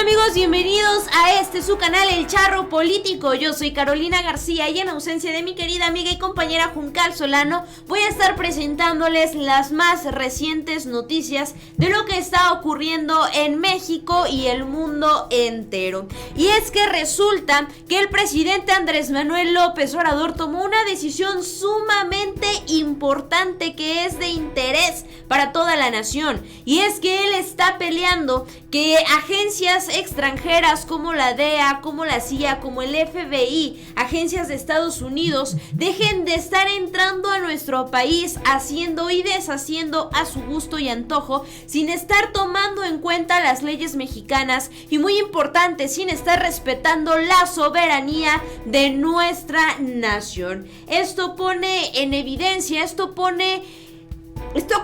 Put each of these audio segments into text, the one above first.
Amigos, bienvenidos a su canal El Charro Político. Yo soy Carolina García y en ausencia de mi querida amiga y compañera Juncal Solano voy a estar presentándoles las más recientes noticias de lo que está ocurriendo en México y el mundo entero. Y es que resulta que el presidente Andrés Manuel López Obrador tomó una decisión sumamente importante que es de interés para toda la nación, y es que él está peleando que agencias extranjeras como la DEA, como la CIA, como el FBI, agencias de Estados Unidos, dejen de estar entrando a nuestro país haciendo y deshaciendo a su gusto y antojo, sin estar tomando en cuenta las leyes mexicanas y, muy importante, sin estar respetando la soberanía de nuestra nación. Esto pone en evidencia, esto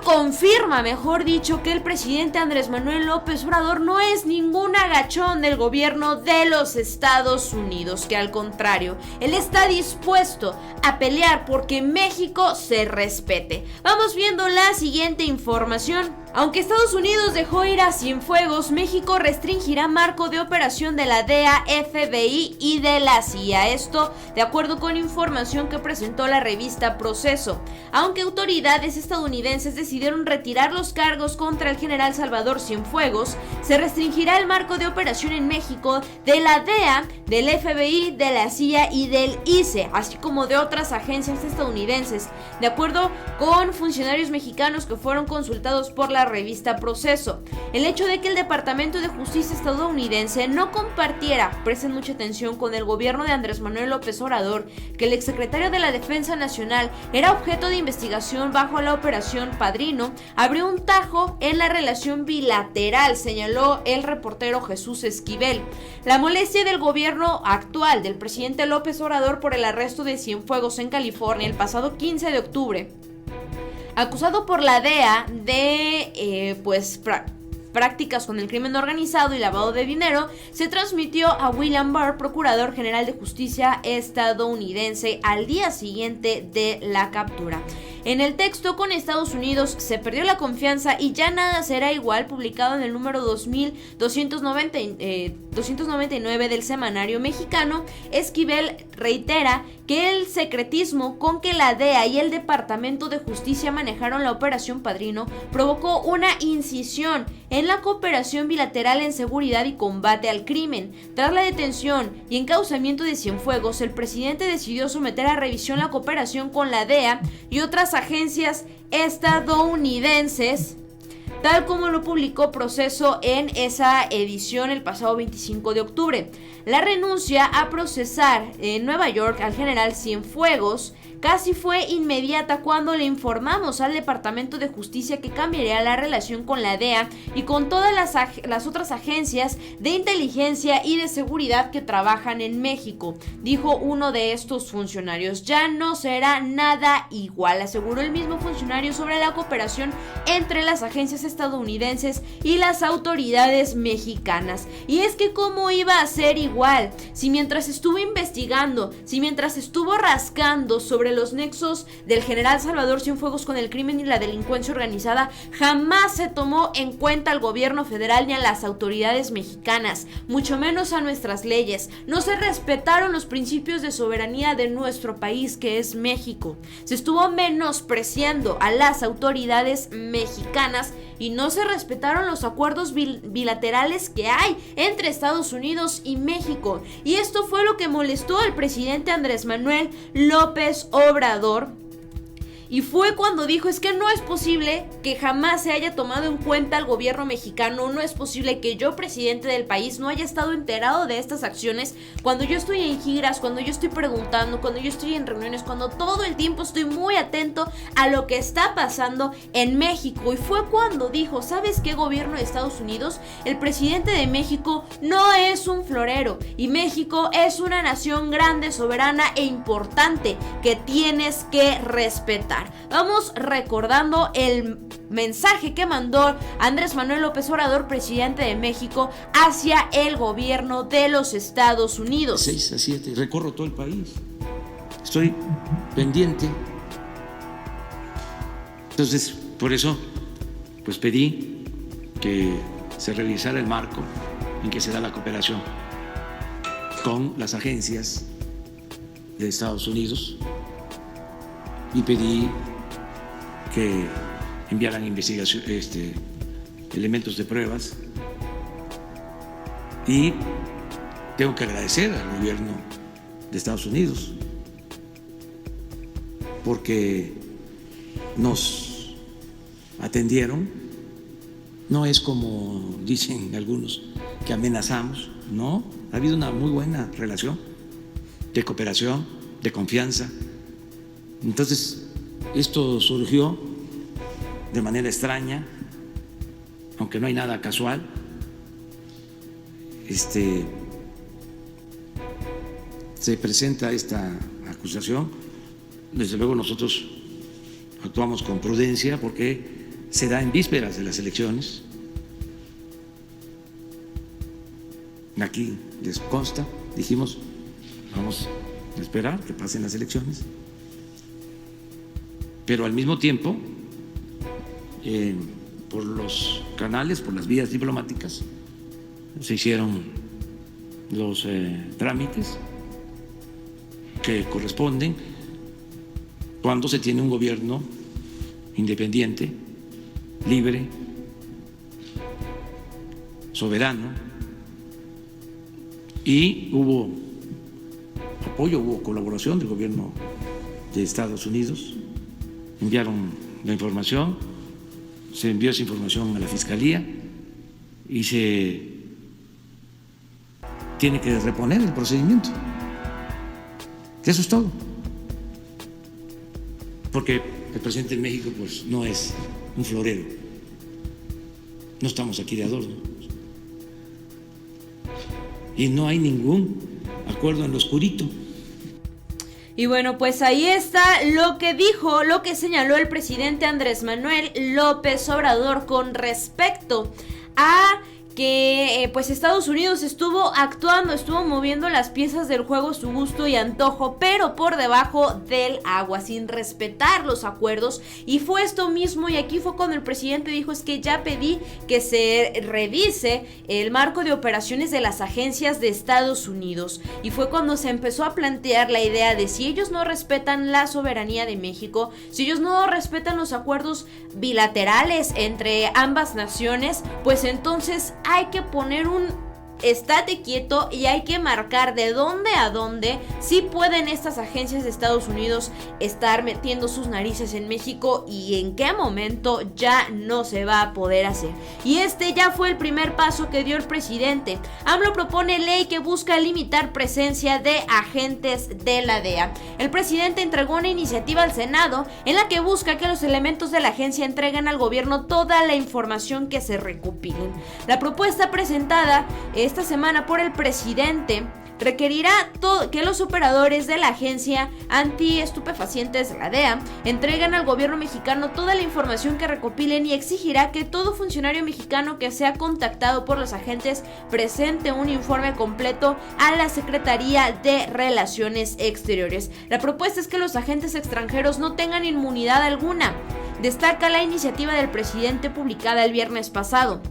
confirma, mejor dicho, que el presidente Andrés Manuel López Obrador no es ningún agachón del gobierno de los Estados Unidos, que al contrario, él está dispuesto a pelear porque México se respete. Vamos viendo la siguiente información. Aunque Estados Unidos dejó ir a Cienfuegos, México restringirá marco de operación de la DEA, FBI y de la CIA. Esto de acuerdo con información que presentó la revista Proceso. Aunque autoridades estadounidenses decidieron retirar los cargos contra el general Salvador Cienfuegos, se restringirá el marco de operación en México de la DEA, del FBI, de la CIA y del ICE, así como de otras agencias estadounidenses, de acuerdo con funcionarios mexicanos que fueron consultados por la revista Proceso. El hecho de que el Departamento de Justicia estadounidense no compartiera, presten mucha atención, con el gobierno de Andrés Manuel López Obrador, que el exsecretario de la Defensa Nacional era objeto de investigación bajo la Operación Padrino, abrió un tajo en la relación bilateral, señaló el reportero Jesús Esquivel. La molestia del gobierno actual del presidente López Obrador por el arresto de Cienfuegos en California el pasado 15 de octubre, acusado por la DEA de prácticas con el crimen organizado y lavado de dinero, se transmitió a William Barr, procurador general de justicia estadounidense, al día siguiente de la captura. En el texto con Estados Unidos se perdió la confianza y ya nada será igual, publicado en el número 2299 del semanario mexicano, Esquivel reitera que el secretismo con que la DEA y el Departamento de Justicia manejaron la Operación Padrino provocó una incisión en la cooperación bilateral en seguridad y combate al crimen. Tras la detención y encauzamiento de Cienfuegos, el presidente decidió someter a revisión la cooperación con la DEA y otras agencias estadounidenses, tal como lo publicó Proceso en esa edición el pasado 25 de octubre. La renuncia a procesar en Nueva York al general Cienfuegos casi fue inmediata cuando le informamos al Departamento de Justicia que cambiaría la relación con la DEA y con todas las otras agencias de inteligencia y de seguridad que trabajan en México, dijo uno de estos funcionarios. Ya no será nada igual, aseguró el mismo funcionario sobre la cooperación entre las agencias estadounidenses y las autoridades mexicanas. Y es que ¿cómo iba a ser igual? Si mientras estuvo investigando, si mientras estuvo rascando sobre los nexos del general Salvador Cienfuegos con el crimen y la delincuencia organizada, jamás se tomó en cuenta al gobierno federal ni a las autoridades mexicanas, mucho menos a nuestras leyes. No se respetaron los principios de soberanía de nuestro país, que es México. Se estuvo menospreciando a las autoridades mexicanas y no se respetaron los acuerdos bilaterales que hay entre Estados Unidos y México. Y esto fue lo que molestó al presidente Andrés Manuel López Obrador. Y fue cuando dijo: es que no es posible que jamás se haya tomado en cuenta al gobierno mexicano, no es posible que yo, presidente del país, no haya estado enterado de estas acciones cuando yo estoy en giras, cuando yo estoy preguntando, cuando yo estoy en reuniones, cuando todo el tiempo estoy muy atento a lo que está pasando en México. Y fue cuando dijo: ¿sabes qué, gobierno de Estados Unidos? El presidente de México no es un florero y México es una nación grande, soberana e importante que tienes que respetar. Vamos recordando el mensaje que mandó Andrés Manuel López Obrador, presidente de México, hacia el gobierno de los Estados Unidos. 6 a 7, recorro todo el país, estoy pendiente. Entonces, por eso, pues pedí que se revisara el marco en que se da la cooperación con las agencias de Estados Unidos y pedí que enviaran investigación, elementos de pruebas, y tengo que agradecer al gobierno de Estados Unidos porque nos atendieron. No es como dicen algunos que amenazamos, no, ha habido una muy buena relación de cooperación, de confianza. Entonces, esto surgió de manera extraña, aunque no hay nada casual. Se presenta esta acusación. Desde luego nosotros actuamos con prudencia porque se da en vísperas de las elecciones. Aquí les consta, dijimos, vamos a esperar que pasen las elecciones, pero al mismo tiempo, por los canales, por las vías diplomáticas, se hicieron los trámites que corresponden cuando se tiene un gobierno independiente, libre, soberano, y hubo apoyo, hubo colaboración del gobierno de Estados Unidos, enviaron la información, se envió esa información a la Fiscalía y se tiene que reponer el procedimiento. Eso es todo. Porque el presidente de México pues no es un florero, no estamos aquí de adorno y no hay ningún acuerdo en lo oscurito. Y bueno, pues ahí está lo que dijo, lo que señaló el presidente Andrés Manuel López Obrador con respecto a que pues Estados Unidos estuvo actuando, estuvo moviendo las piezas del juego a su gusto y antojo, pero por debajo del agua, sin respetar los acuerdos. Y fue esto mismo, y aquí fue cuando el presidente dijo: es que ya pedí que se revise el marco de operaciones de las agencias de Estados Unidos. Y fue cuando se empezó a plantear la idea de si ellos no respetan la soberanía de México, si ellos no respetan los acuerdos bilaterales entre ambas naciones, pues entonces hay que poner un estate quieto y hay que marcar de dónde a dónde sí pueden estas agencias de Estados Unidos estar metiendo sus narices en México y en qué momento ya no se va a poder hacer. Y este ya fue el primer paso que dio el presidente. AMLO propone ley que busca limitar presencia de agentes de la DEA. El presidente entregó una iniciativa al Senado en la que busca que los elementos de la agencia entreguen al gobierno toda la información que se recopilen. La propuesta presentada esta semana por el presidente requerirá que los operadores de la agencia antiestupefacientes de la DEA entreguen al gobierno mexicano toda la información que recopilen y exigirá que todo funcionario mexicano que sea contactado por los agentes presente un informe completo a la Secretaría de Relaciones Exteriores. La propuesta es que los agentes extranjeros no tengan inmunidad alguna. Destaca la iniciativa del presidente publicada el viernes pasado.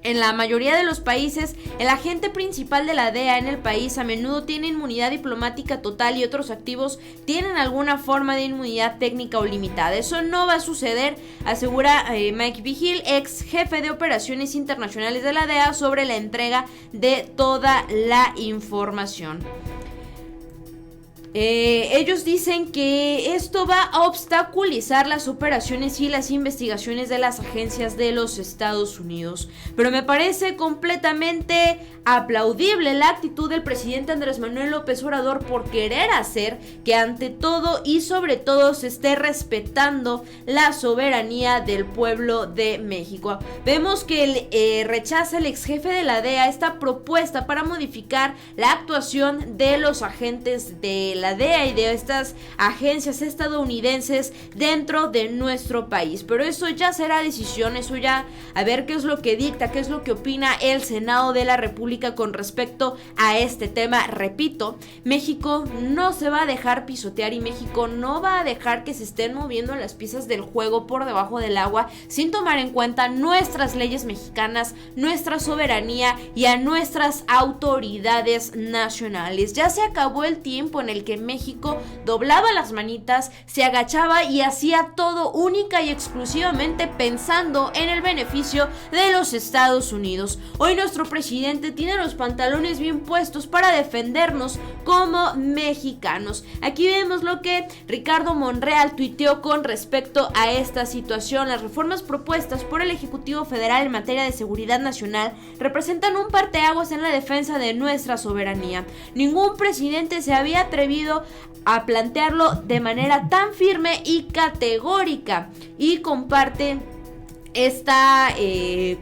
En la mayoría de los países, el agente principal de la DEA en el país a menudo tiene inmunidad diplomática total y otros activos tienen alguna forma de inmunidad técnica o limitada. Eso no va a suceder, asegura Mike Vigil, ex jefe de operaciones internacionales de la DEA, sobre la entrega de toda la información. Ellos dicen que esto va a obstaculizar las operaciones y las investigaciones de las agencias de los Estados Unidos. Pero me parece completamente aplaudible la actitud del presidente Andrés Manuel López Obrador por querer hacer que ante todo y sobre todo se esté respetando la soberanía del pueblo de México. Vemos que rechaza el ex jefe de la DEA esta propuesta para modificar la actuación de los agentes de la la DEA y de estas agencias estadounidenses dentro de nuestro país. Pero eso ya será decisión, eso ya a ver qué es lo que dicta, qué es lo que opina el Senado de la República con respecto a este tema. Repito, México no se va a dejar pisotear y México no va a dejar que se estén moviendo las piezas del juego por debajo del agua sin tomar en cuenta nuestras leyes mexicanas, nuestra soberanía y a nuestras autoridades nacionales. Ya se acabó el tiempo en el que México doblaba las manitas, se agachaba y hacía todo única y exclusivamente pensando en el beneficio de los Estados Unidos. Hoy nuestro presidente tiene los pantalones bien puestos para defendernos como mexicanos. Aquí vemos lo que Ricardo Monreal tuiteó con respecto a esta situación. Las reformas propuestas por el Ejecutivo Federal en materia de seguridad nacional representan un parteaguas en la defensa de nuestra soberanía. Ningún presidente se había atrevido a plantearlo de manera tan firme y categórica, y comparte esta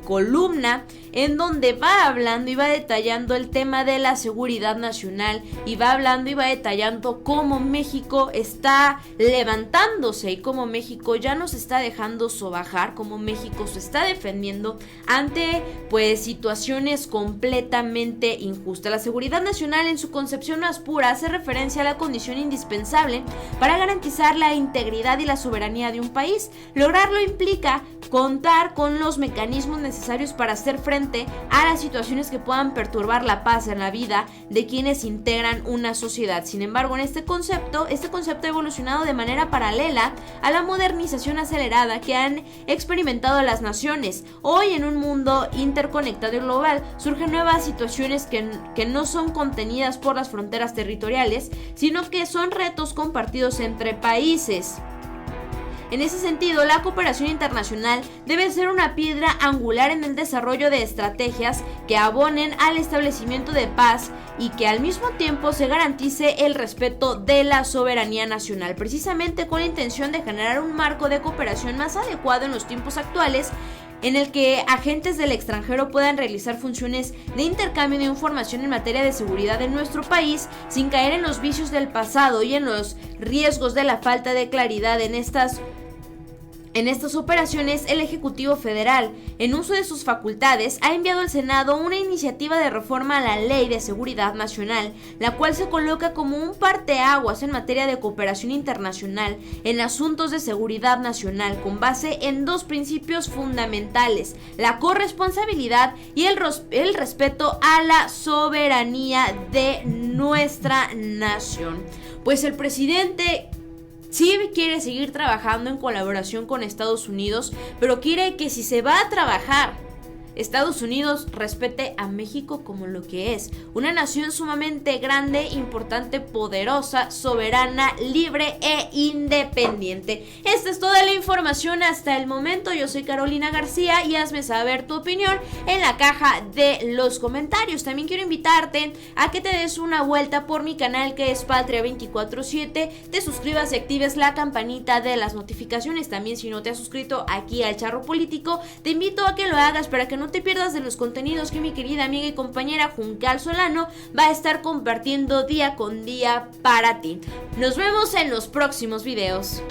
columna en donde va hablando y va detallando el tema de la seguridad nacional y va hablando y va detallando cómo México está levantándose y cómo México ya no se está dejando sobajar, cómo México se está defendiendo ante pues situaciones completamente injustas. La seguridad nacional en su concepción más pura hace referencia a la condición indispensable para garantizar la integridad y la soberanía de un país. Lograrlo implica contar con los mecanismos necesarios para hacer frente a las situaciones que puedan perturbar la paz en la vida de quienes integran una sociedad. Sin embargo, en este concepto ha evolucionado de manera paralela a la modernización acelerada que han experimentado las naciones. Hoy, en un mundo interconectado y global, surgen nuevas situaciones que no son contenidas por las fronteras territoriales, sino que son retos compartidos entre países. En ese sentido, la cooperación internacional debe ser una piedra angular en el desarrollo de estrategias que abonen al establecimiento de paz y que al mismo tiempo se garantice el respeto de la soberanía nacional, precisamente con la intención de generar un marco de cooperación más adecuado en los tiempos actuales, en el que agentes del extranjero puedan realizar funciones de intercambio de información en materia de seguridad en nuestro país sin caer en los vicios del pasado y en los riesgos de la falta de claridad. En estas operaciones, el Ejecutivo Federal, en uso de sus facultades, ha enviado al Senado una iniciativa de reforma a la Ley de Seguridad Nacional, la cual se coloca como un parteaguas en materia de cooperación internacional en asuntos de seguridad nacional, con base en dos principios fundamentales: la corresponsabilidad y el respeto a la soberanía de nuestra nación. Pues el presidente sí quiere seguir trabajando en colaboración con Estados Unidos, pero quiere que si se va a trabajar, Estados Unidos respete a México como lo que es: una nación sumamente grande, importante, poderosa, soberana, libre e independiente. Esta es toda la información hasta el momento. Yo soy Carolina García y hazme saber tu opinión en la caja de los comentarios. También quiero invitarte a que te des una vuelta por mi canal, que es Patria 24/7, te suscribas y actives la campanita de las notificaciones. También, si no te has suscrito aquí al Charro Político, te invito a que lo hagas para que no te pierdas de los contenidos que mi querida amiga y compañera Juncal Solano va a estar compartiendo día con día para ti. Nos vemos en los próximos videos.